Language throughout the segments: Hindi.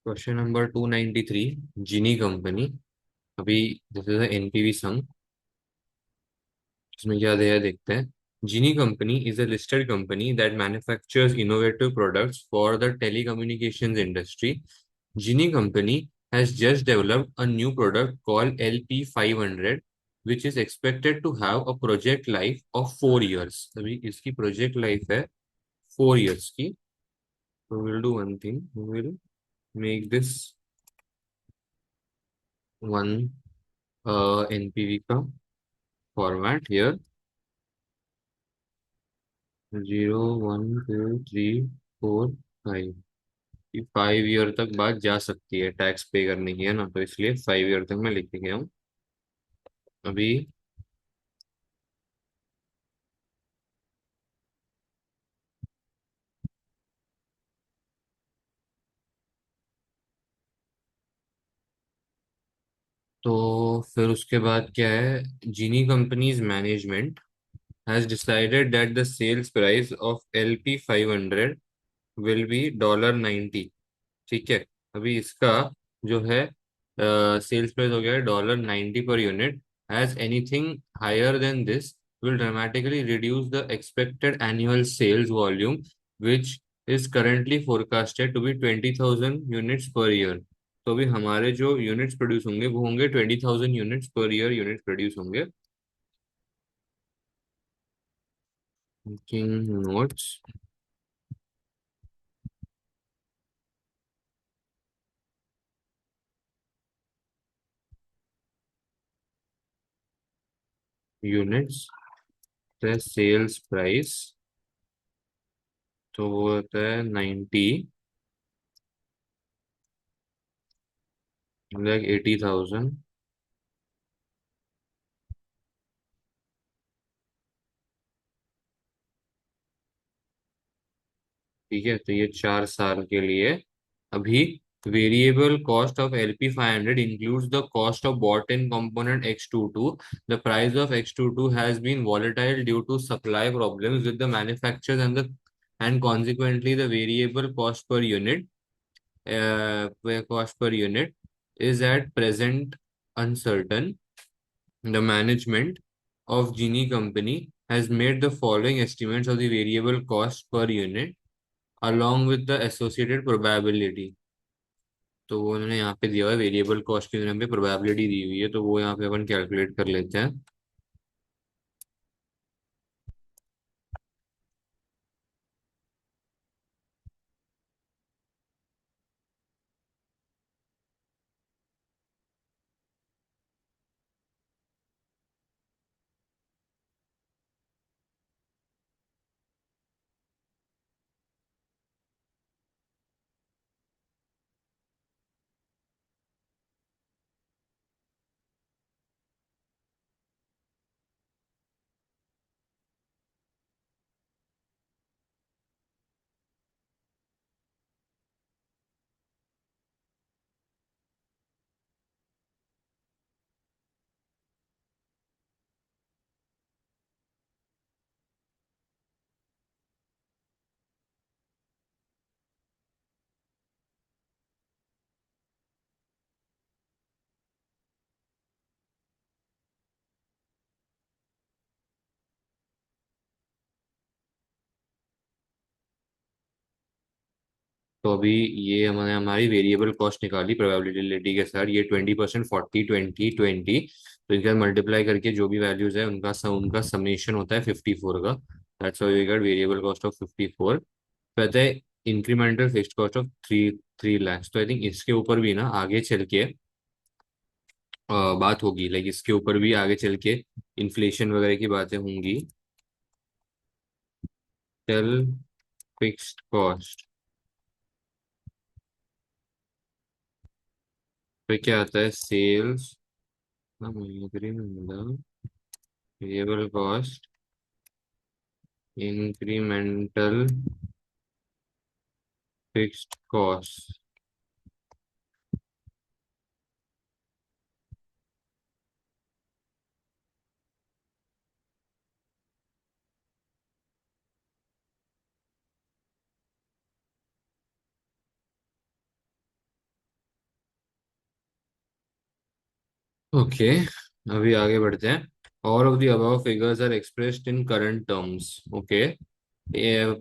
Question number 293। जिनी कंपनी। अभी दिस इज एनपीवी सम। इसमें क्या दिया है देखते हैं। जिनी company is a listed company that manufactures innovative products for the telecommunications industry. जिनी company has just developed a new product called LP500 which is expected to have a project life of 4 years। अभी इसकी प्रोजेक्ट लाइफ है 4 years की। So we'll do one thing, we will make this one NPV का फॉर्मेट हियर। 0 1 2 3 4 5। 5 ईयर तक बात जा सकती है, टैक्स पे करने की है ना, तो इसलिए 5 ईयर तक मैं लिख के गया हूँ अभी। तो फिर उसके बाद क्या है, जीनी company's management has decided that the sales price of LP500 will be $90। ठीक है। अभी इसका जो है सेल्स प्राइस हो गया है $90 per unit. As anything higher than this will dramatically reduce the expected annual sales volume, which is currently forecasted to be 20,000 units per year। तो अभी हमारे जो यूनिट्स प्रोड्यूस होंगे वो होंगे 20,000 units per year unit produce होंगे। Making notes। Units sales price तो वो होता है 80,000। ठीक है, तो ये 4 साल के लिए। अभी variable cost of LP500 includes the cost of bought in component X22। The price of X22 has been volatile due to supply problems with the manufacturers and consequently the variable cost per unit where cost per unit is at present uncertain। The management of Genie company has made the following estimates of the variable cost per unit along with the associated probability। तो वो उन्होंने यहाँ पे दिया हुआ है वेरिएबल कॉस्ट की, यहाँ पे प्रोबेबिलिटी दी हुई है, तो वो यहाँ पे अपन कैलकुलेट कर लेते हैं। तो अभी ये हमने हमारी वेरिएबल कॉस्ट निकाली प्रोबेबिलिटी के साथ, ये 20%, 40 20 20। तो इनका मल्टीप्लाई करके जो भी वैल्यूज है उनका समेशन होता है 54 का। That's why we got variable cost of 54। कहते हैं incremental fixed cost of three 3 lakh. तो आई थिंक इसके ऊपर भी ना आगे चल के बात होगी, लाइक इसके ऊपर भी आगे चल के इन्फ्लेशन वगैरह की बातें होंगी। टेल फिक्स्ड कॉस्ट पे क्या आता है, sales variable cost incremental fixed cost. Okay, अभी आगे बढ़ते हैं। All of the above figures are expressed in current terms. Okay. Sales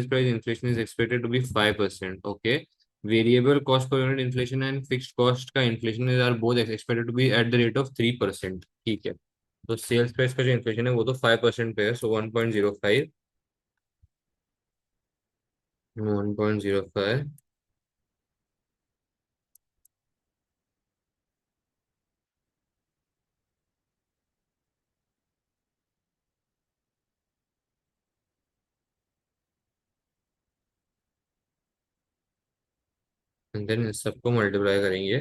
price inflation is expected to be 5%. Okay. Variable cost per unit inflation and fixed cost का inflation are both expected to be at the rate of 3%. ठीक है। तो सेल्स प्राइस का जो इन्फ्लेशन है वो तो 5% पे है, सो 1.05, 1.05, एंड देन इस सबको मल्टीप्लाई करेंगे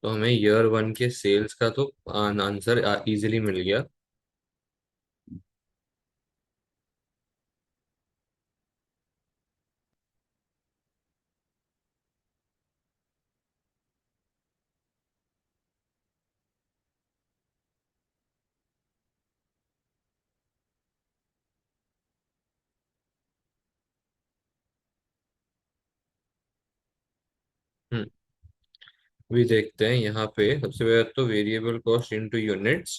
तो हमें ईयर वन के सेल्स का तो आंसर इजीली मिल गया। हम्म, अभी देखते हैं यहाँ पे सबसे पहले तो वेरिएबल कॉस्ट इनटू यूनिट्स।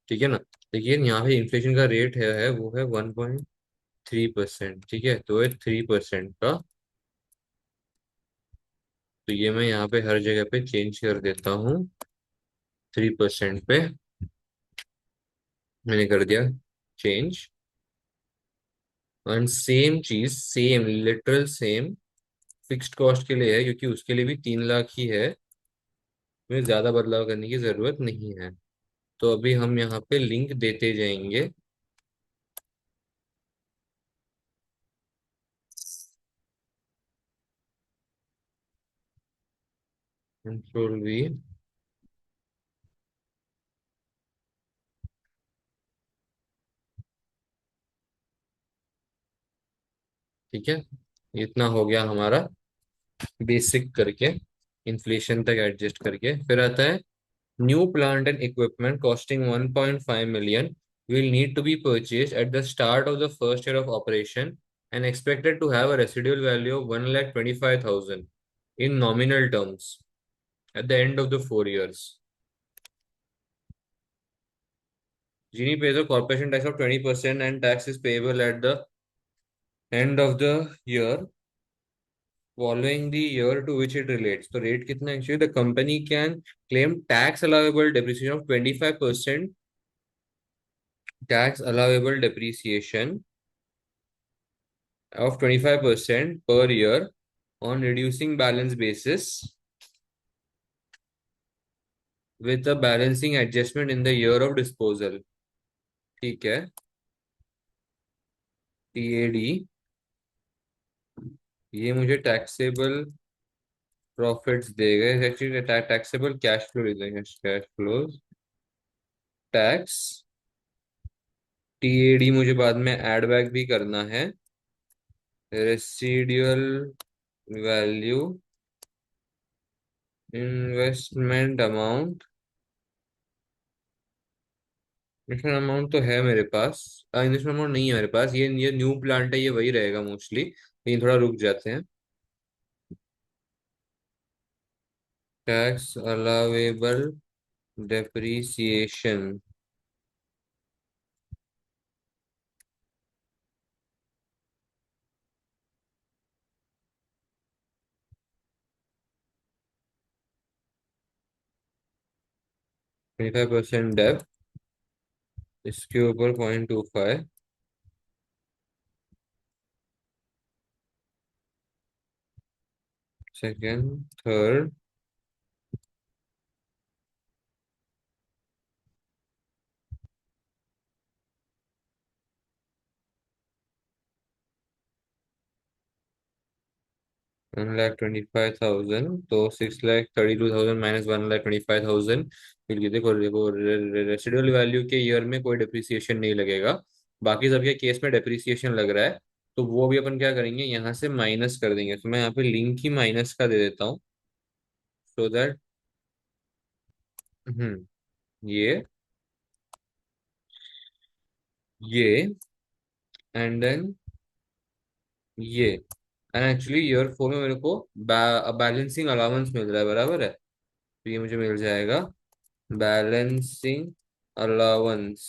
ठीक है ना। देखिए यहाँ पे इन्फ्लेशन का रेट है वो है 1.3%। ठीक है, तो है 3% का। तो ये मैं यहाँ पे हर जगह पे चेंज कर देता हूँ 3% पे। मैंने कर दिया चेंज। एंड सेम चीज, same literal same fixed cost के लिए है, क्योंकि उसके लिए भी 3 लाख ही है। में ज्यादा बदलाव करने की जरूरत नहीं है। तो अभी हम यहाँ पे लिंक देते जाएंगे। Control V। ठीक है, इतना हो गया हमारा बेसिक करके, इन्फ्लेशन तक एडजस्ट करके। फिर आता है new plant and equipment costing 1.5 million will need to be purchased at the start of the first year of operation and expected to have a residual value of 1,25,000 in nominal terms at the end of the 4 years. Genie pays a corporation tax of 20% and tax is payable at the end of the year following the year to which it relates. So rate कितना है? Actually, the company can claim tax allowable depreciation of 25%, tax allowable depreciation of 25% per year on reducing balance basis with a balancing adjustment in the year of disposal. ठीक है। TAD ये मुझे टैक्सेबल प्रॉफिट्स देगा। एक्चुअली टैक्सेबल कैश फ्लो दे देंगे, कैश फ्लोज टैक्स। TAD मुझे बाद में ऐड बैक भी करना है। Residual value, investment amount. Investment amount तो है मेरे पास। इन्वेस्टमेंट अमाउंट नहीं है मेरे पास, ये न्यू प्लांट है, ये वही रहेगा मोस्टली। लेकिन थोड़ा रुक जाते हैं। टैक्स अलावेबल डेप्रीसिएशन, 25% डेप, इसके ऊपर 0.25, सेकेंड, थर्ड। 1,25,000, तो 6,32,000 माइनस 1,25,000। फिर ये देखो देखो रेसिडुअल वैल्यू के ईयर में कोई डिप्रिसिएशन नहीं लगेगा। बाकी सबके केस में डिप्रिसिएशन लग रहा है। तो वो भी अपन क्या करेंगे, यहाँ से माइनस कर देंगे। तो मैं यहाँ पे लिंक ही माइनस का दे देता हूँ, सो दैट ये ये एंड देन ये। एंड एक्चुअली ईयर फोर में मेरे को बैलेंसिंग अलाउंस मिल रहा है, बराबर है। तो ये मुझे मिल जाएगा बैलेंसिंग अलाउंस।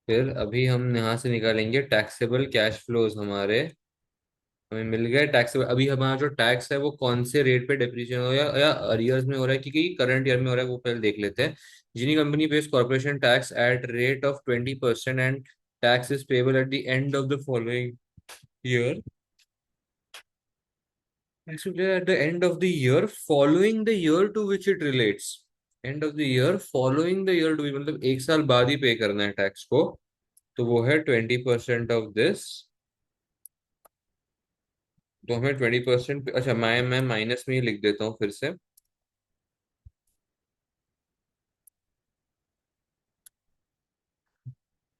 फिर अभी हम यहाँ से निकालेंगे टैक्सेबल कैश फ्लोज हमारे। हमें मिल गए टैक्सेबल। अभी हमारा जो टैक्स है वो कौन से रेट पे डिप्रीशिएशन हो रहा है या अरियर्स में हो रहा है, क्योंकि करंट ईयर में हो रहा है, वो पहले देख लेते हैं। जिनी company pays corporation tax at rate of 20% and tax is payable at the end of the following year. Actually, at the end of the year following the year to which it relates, end of the year following the year to which, मतलब एक साल बाद ही पे करना है टैक्स को। तो वो है 20% ऑफ दिस। तो हमें 20%, अच्छा मैं माइनस में ही लिख देता हूँ फिर से।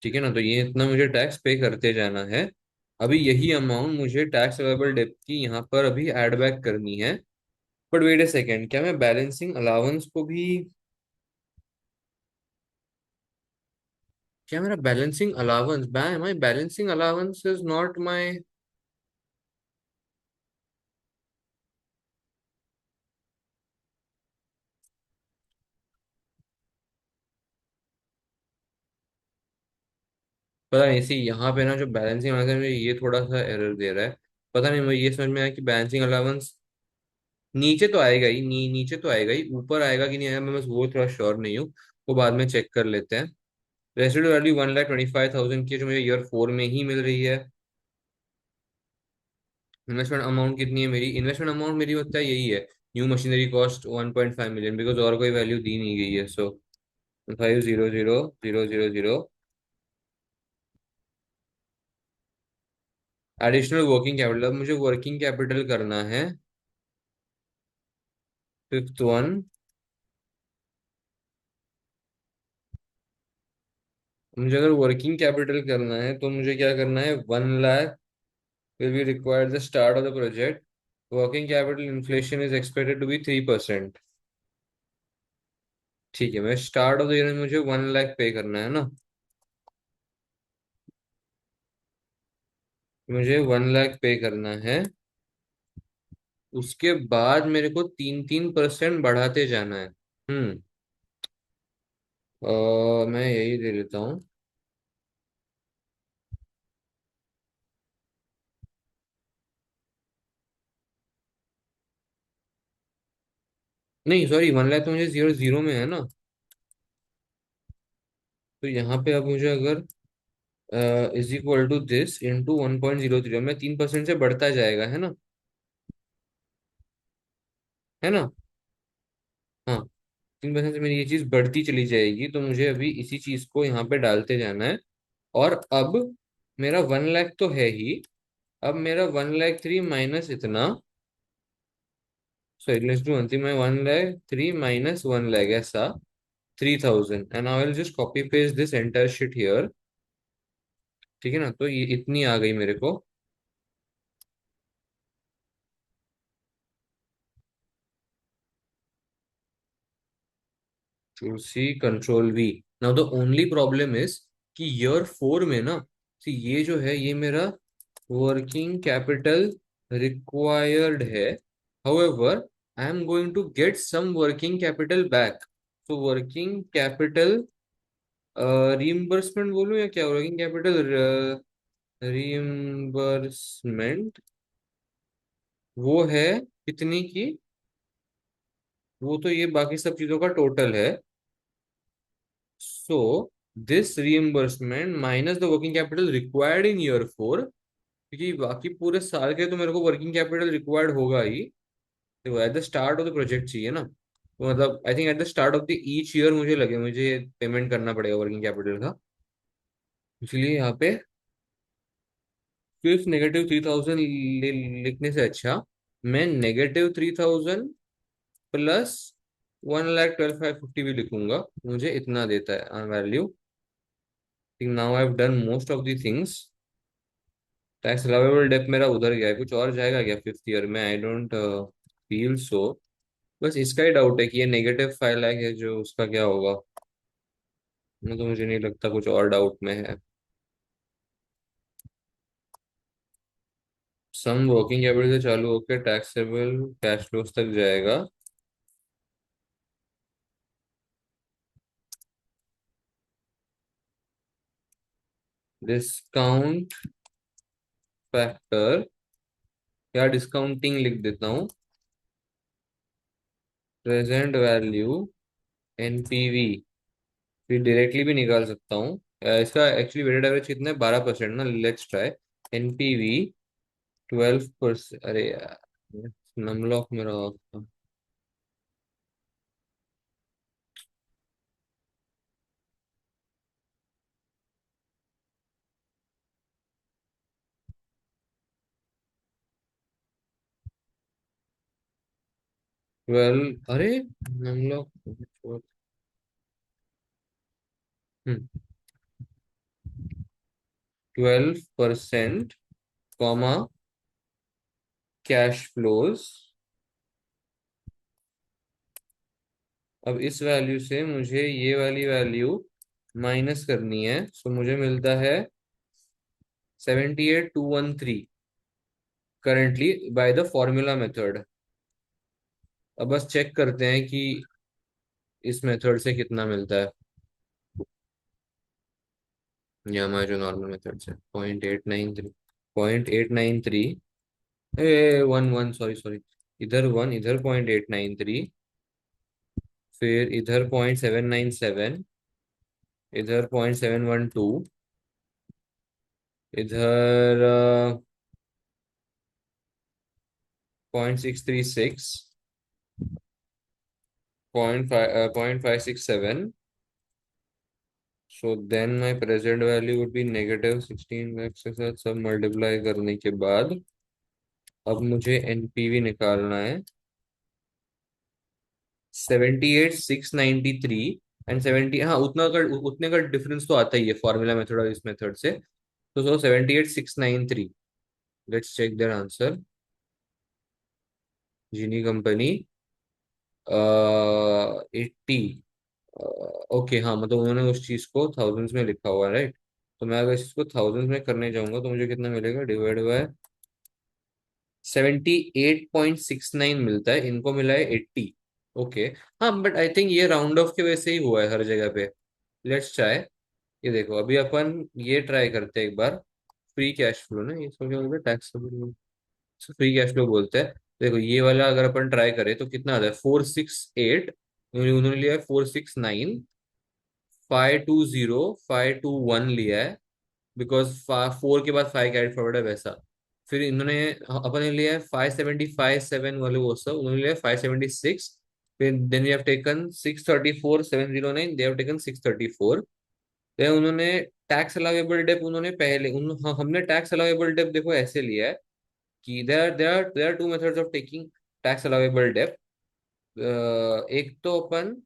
ठीक है ना, तो ये इतना मुझे टैक्स पे करते जाना है। अभी यही अमाउंट मुझे टैक्स अवेलेबल डेप्ट की यहाँ पर अभी ऐड बैक करनी है। बट वेट ए सेकेंड, क्या मैं बैलेंसिंग अलाउंस को भी, क्या मेरा balancing allowance, my balancing allowance is not my, पता नहीं। इसी यहाँ पे ना जो बैलेंसिंग अलाउंस है मुझे ये थोड़ा सा एरर दे रहा है। पता नहीं, मुझे ये समझ में आया कि बैलेंसिंग अलाउंस नीचे तो आएगा ही, नीचे तो आएगा ही, ऊपर आएगा कि नहीं आएगा मैं बस वो थोड़ा श्योर नहीं हूँ। वो बाद में चेक कर लेते हैं। रेसिडुअल वैल्यू 1,25,000 की है, जो मुझे ईयर 4 में ही मिल रही है। इन्वेस्टमेंट अमाउंट कितनी है मेरी? इन्वेस्टमेंट अमाउंट मेरी होता है यही है, new machinery cost 1.5 million, because और कोई वैल्यू दी नहीं गई है। सो 5,000,000 एडिशनल वर्किंग कैपिटल। अब मुझे वर्किंग कैपिटल करना है, फिफ्थ वन। मुझे अगर वर्किंग कैपिटल करना है तो मुझे क्या करना है, 1 lakh will be required the start of the project. Working capital inflation is expected to be 3%। ठीक है, मैं स्टार्ट ऑफ द ईयर में मुझे 1 लाख पे करना है ना। मुझे 1 लाख पे करना है। उसके बाद मेरे को 3-3% बढ़ाते जाना है। हम्म। मैं यही दे लेता हूँ। नहीं सॉरी, 1 लाख तो मुझे जीरो जीरो में है ना। तो यहाँ पे अब मुझे अगर is equal to this into 1.03, मैं 3% से बढ़ता जाएगा, है ना? है ना? हाँ, 3% से मेरी ये चीज बढ़ती चली जाएगी, तो मुझे अभी इसी चीज को यहाँ पे डालते जाना है। और अब मेरा 1 लाख तो है ही। अब मेरा 1,03,000 माइनस इतना, sorry let's do one thing, मैं 1,03,000 माइनस 1 लाख ऐसा 3,000 and I will just copy paste this entire shit here. ठीक है ना, तो ये इतनी आ गई मेरे को। C control V. Now the only problem is कि ईयर 4 में ना, सी ये जो है ये मेरा वर्किंग कैपिटल रिक्वायर्ड है। However I am going to get some working capital back. तो वर्किंग कैपिटल रीइंबर्समेंट बोलूं या क्या, वर्किंग कैपिटल रीइंबर्समेंट वो है कितनी की? वो तो ये बाकी सब चीजों का टोटल है। So this reimbursement minus the working capital required in year 4, क्योंकि बाकी पूरे साल के तो मेरे को वर्किंग कैपिटल रिक्वायर्ड होगा ही। तो at the start of the project चाहिए ना, तो मतलब I think at the start of the each year मुझे पेमेंट करना पड़ेगा वर्किंग कैपिटल का। इसलिए यहाँ पे सिर्फ -3,000 लिखने से अच्छा मैं -3,000 प्लस 1,12,550 भी लिखूंगा। मुझे इतना देता है value. Now I have done most of the things. Tax allowable depth मेरा उधर गया है, कुछ और जाएगा क्या फिफ्थ ईयर में? I don't feel so. बस इसका ही डाउट है कि ये -5 लाख है जो उसका क्या होगा। मैं तो मुझे नहीं लगता कुछ और डाउट में है। सम वर्किंग कैपिटल से चालू होकर टैक्सेबल कैश फ्लोज तक जाएगा। डिस्काउंट फैक्टर, या डिस्काउंटिंग लिख देता हूँ। प्रेजेंट वैल्यू, एनपीवी, फिर डायरेक्टली भी निकाल सकता हूँ। इसका एक्चुअली वेटेड एवरेज कितना है, 12% ना। Let's try. एनपीवी 12%, अरे यार नमलॉक में रहा था। 12, अरे नमलॉक 12%, कॉमा, कैश फ्लोज। अब इस वैल्यू से मुझे ये वाली वैल्यू माइनस करनी है, सो मुझे मिलता है 78,213 currently by the formula method. अब बस चेक करते हैं कि इस मेथड से कितना मिलता है, या हमारे जो नॉर्मल मेथड से। 0.893, 0.893, ए वन वन, सॉरी सॉरी, इधर वन, इधर 0.893, फिर इधर 0.797, इधर 0.712, इधर 0.636, 0.567। So then my present value would be -16 lakh के साथ सब मल्टीप्लाई करने के बाद। अब मुझे एनपीवी निकालना है। 78,693 एंड 70, हाँ उतना का, उतने का डिफरेंस तो आता ही है फॉर्मूला मेथड और इस मेथड से। तो 78,693। Let's check their answer. जीनी कंपनी 80। ओके, हाँ मतलब उन्होंने उस चीज को थाउजेंड्स में लिखा हुआ है, राइट। तो मैं अगर इसको थाउजेंड्स में करने जाऊंगा तो मुझे कितना मिलेगा, डिवाइड बाय 78.69 मिलता है, इनको मिला है 80। ओके। हाँ बट आई थिंक ये राउंड ऑफ की वजह से ही हुआ है हर जगह पे। Let's try. ये देखो अभी अपन ये ट्राई करते हैं एक बार। फ्री कैश फ्लो ना, ये समझ में टैक्स, फ्री कैश फ्लो बोलते हैं। देखो ये वाला अगर अपन ट्राई करें तो कितना आता है, 468, उन्होंने लिया है 469, 520, 521 लिया है, बिकॉज 4 के बाद 5 कैरी फॉरवर्ड है वैसा। फिर इन्होंने, अपन ने लिया है 575 7 वाले, वो सब उन्होंने लिया है 576। फिर then we have taken 634 709, they have taken 634। Then उन्होंने टैक्स अलाउेबल डेप, उन्होंने पहले हमने टैक्स अलाउेबल डेप देखो ऐसे लिया है कि there are two methods of taking tax allowable dep. एक तो अपन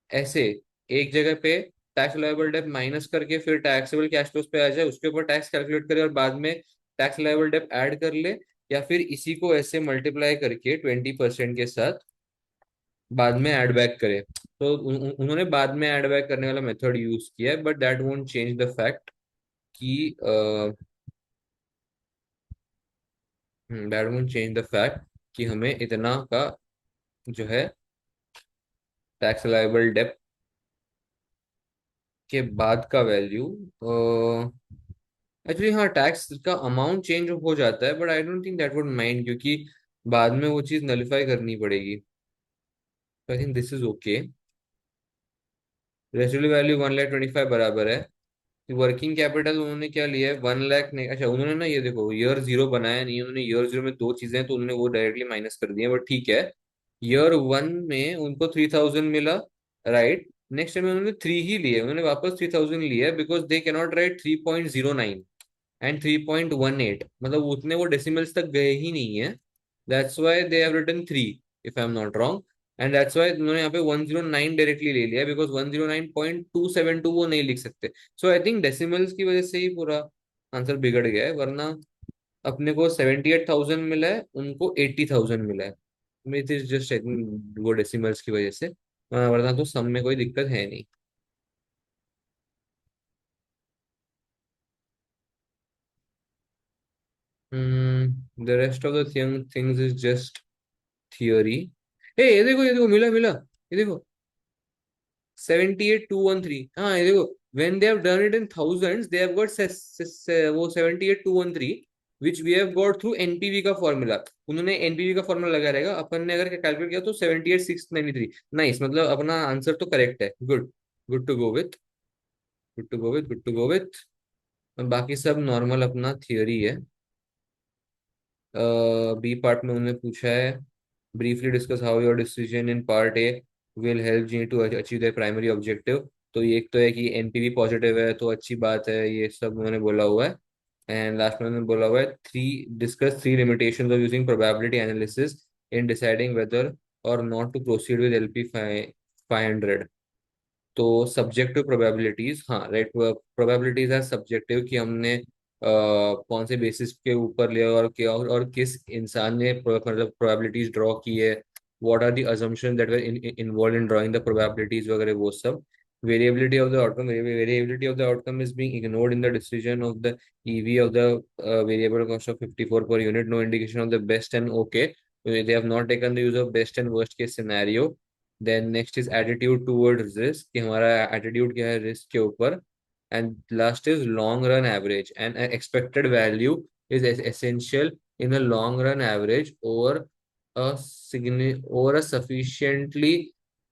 ऐसे एक जगह पे टैक्स लायबल डेप माइनस करके फिर टैक्सेबल कैश फ्लोज पे आ जाए, उसके ऊपर टैक्स कैलकुलेट करे और बाद में टैक्स लायबल डेप ऐड कर ले, या फिर इसी को ऐसे मल्टीप्लाई करके 20% के साथ बाद में ऐड बैक करे। तो उन्होंने बाद में ऐड बैक करने वाला मेथड यूज किया है, but that won't change the fact कि that won't change the fact कि हमें इतना का जो है टैक्स लायबल डेप के बाद का वैल्यू। एक्चुअली हाँ, टैक्स का अमाउंट चेंज हो जाता है, but I don't think that would mind, क्योंकि बाद में वो चीज नलिफाई करनी पड़ेगी। I think this is okay. Residual value 1,25,000 बराबर है। वर्किंग कैपिटल उन्होंने क्या लिया है, 1 लाख नहीं, अच्छा उन्होंने ना ये देखो ईयर जीरो बनाया नहीं उन्होंने, ईयर जीरो में दो चीजें हैं, तो उन्होंने वो डायरेक्टली माइनस कर दिया, बट ठीक है। ईयर वन में उनको 3,000 मिला, राइट। नेक्स्ट में उन्होंने थ्री ही लिए, उन्होंने वापस 3,000 लिया, because they cannot right 3.09 and 3.18, मतलब उतने वो डेसिमल्स तक गए ही नहीं है। That's why they have written three, if I am not wrong. And that's why उन्होंने यहाँ पे 109 डायरेक्टली ले लिया, बिकॉज 109.272 वो नहीं लिख सकते। सो आई थिंक डेसिमल्स की वजह से ही पूरा आंसर बिगड़ गया है, वरना अपने को 78,000 मिला है, उनको 80,000 मिला है। इट इज जस्ट वो डेसिमल्स की वजह से, वरना तो सम में कोई दिक्कत है नहीं। The rest of the things is just theory. ए ये देखो मिला मिला, ये देखो 78213। हाँ ये देखो, when they have done it in thousands they have got वो 78213 which we have got through NPV का फॉर्मूला। उन्होंने एनपीवी का फॉर्मूला लगा रहेगा, अपन ने अगर कैलकुलेट किया तो 78693। नाइस, मतलब अपना आंसर तो करेक्ट है। Good, good to go with, good to go with, good to go with. बाकी सब नॉर्मल अपना थियोरी है। बी पार्ट में उन्होंने पूछा है, briefly discuss how your decision in part A will help you to achieve their primary objective। तो ये एक तो है कि एनपीवी पॉजिटिव है तो अच्छी बात है, ये सब उन्होंने बोला हुआ है। एंड लास्ट में उन्होंने बोला हुआ है, three discuss three limitations of using probability analysis in deciding whether और not to proceed with LP 500। तो सब्जेक्टिव प्रोबेबिलिटीज, हाँ राइट, प्रोबेबिलिटीज आर सब्जेक्टिव कि हमने कौन से बेसिस के ऊपर लिया और क्या, और किस इंसान ने मतलब प्रोबेबिलिटीज ड्रॉ की है, what are the assumption that were involve in drawing the probabilities वगैरह वो सब। Variability of the outcome, variability of the outcome is being ignored in the decision of the EV of the variable cost of 54 per unit, no indication of the best and okay, they have not taken the use of best and worst case scenario। Then next is attitude towards risk, कि हमारा एटीट्यूड क्या है रिस्क के ऊपर। And last is long run average and expected value is essential in a long run average over over a sufficiently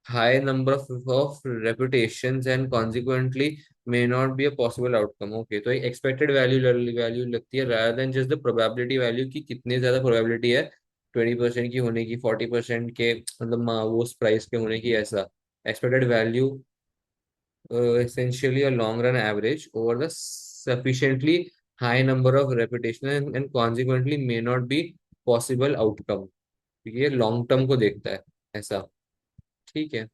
high number of reputations and consequently may not be a possible outcome। Okay, तो एक्सपेक्टेड वैल्यू लगती है rather than just the probability value कि कितनी ज्यादा probability है 20% की होने की, 40% के मतलब वो उस प्राइस के होने की, ऐसा। Expected value essentially a long run average over the sufficiently high number of repetition and consequently may not be possible outcome, क्योंकि ये लॉन्ग टर्म को देखता है, ऐसा। ठीक है।